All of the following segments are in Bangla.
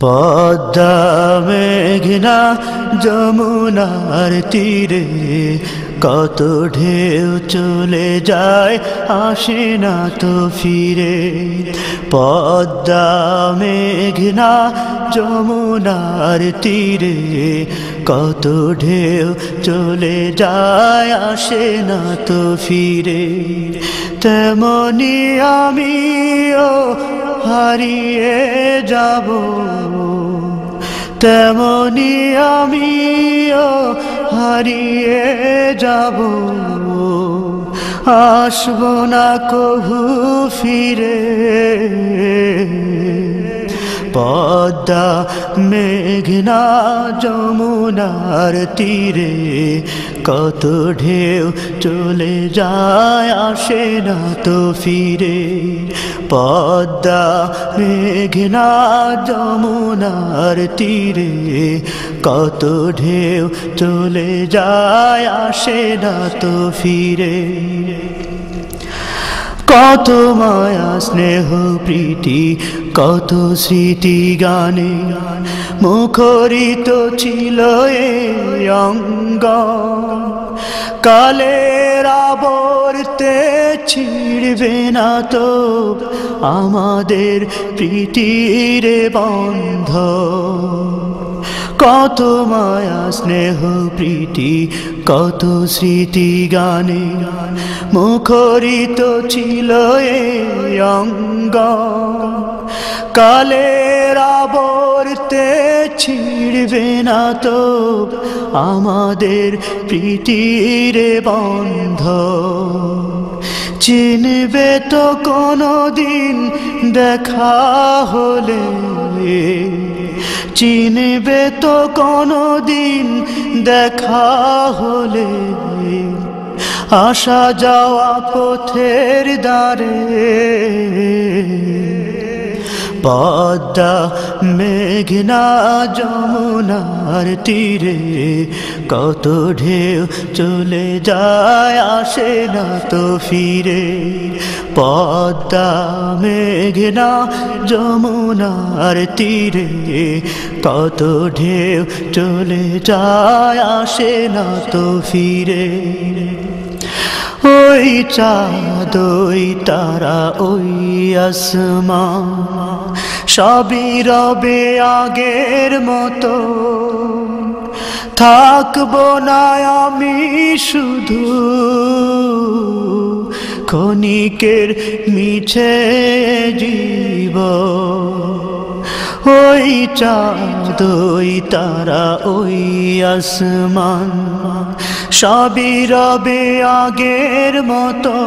পদ্মা মেঘনা যমুনার তীরে কত ঢেউ চলে যায় আসে না তো ফিরে। পদ্মা মেঘনা যমুনার তীরে কত ঢেউ চলে যায় আসে না তো ফিরে। তেমনি আমিও হারিয়ে যাব, তেমনি আমিও হারিয়ে যাব, আসব না কভু ফিরে। পদ্মা মেঘনা যমুনার তীরে কত ঢেউ চলে যায় আসে না তো ফিরে। পদ্মা মেঘনা যমুনার তীরে কত ঢেউ চলে যায় আসে না তো ফিরে। কত মায়া স্নেহ প্রীতি কত স্মৃতি গানে মুখরিত ছিল এই অঙ্গ। কালের আবর্তে ছিড়বে না তো আমাদের প্রীতির বন্ধ। কত মায়া স্নেহ প্রীতি কত স্মৃতি গানে মুখরিত ছিল এই অঙ্গ। কালের আবর্তে ছিড়বে না তো আমাদের প্রীতির বন্ধ। চিনবে তো কোনদিন দেখা হলে, চিনবে তো কোনদিন দেখা হলে আসা যাওয়া পথের দ্বারে। পদ্মা মেঘনা যমুনার তীরে কত ঢেউ চলে যায় আসে না তো ফিরে। পদ্মা মেঘনা যমুনার তীরে কত ঢেউ চলে যায় আসে না তো ফিরে। ওই চাঁদ ওই তারা ওই আসমান সবই রবে আগের মতো। থাকবো না আমি শুধু ক্ষণিকের মিছে জীবন। ওই চাঁদ ওই তারা ওই আসমান সবই রবে আগের মতো।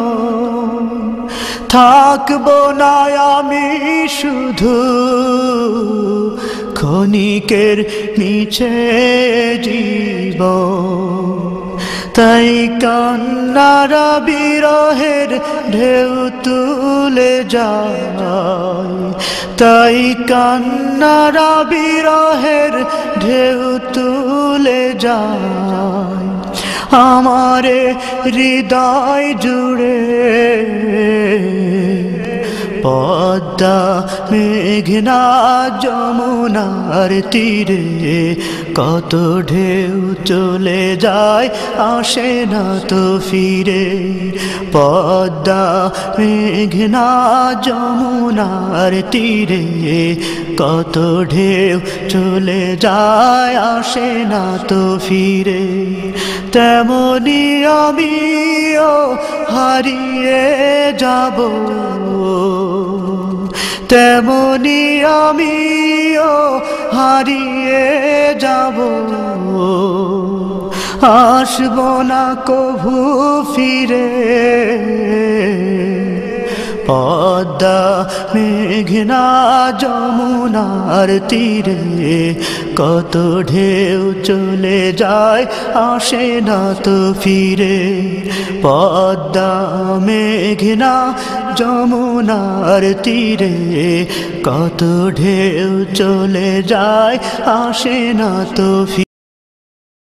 থাকবো না আমি শুধু ক্ষণিকের মিছে জীবন। তাই কান্নারা বিরহের ঢেউ তুলে যায়, তাই কান্নারা বিরহের ঢেউ তুলে যায় আমারে হৃদয় জুড়ে। পদ্মা মেঘনা যমুনার তীরে কত ঢেউ চলে যায় আসে না তো ফিরে। পদ্মা মেঘনা যমুনার তীরে কত ঢেউ চলে যায় আসে না তো ফিরে। তেমনি আমিও হারিয়ে যাব, তেমনি আমিও হারিয়ে যাব, আসব না কভু ফিরে। পদ্মা মেঘনা যমুনার তীরে কত ঢেউ চলে যায় আসে না তো ফিরে। পদ্মা মেঘনা যমুনার তীরে কত ঢেউ চলে যায় আসে না তো ফিরে।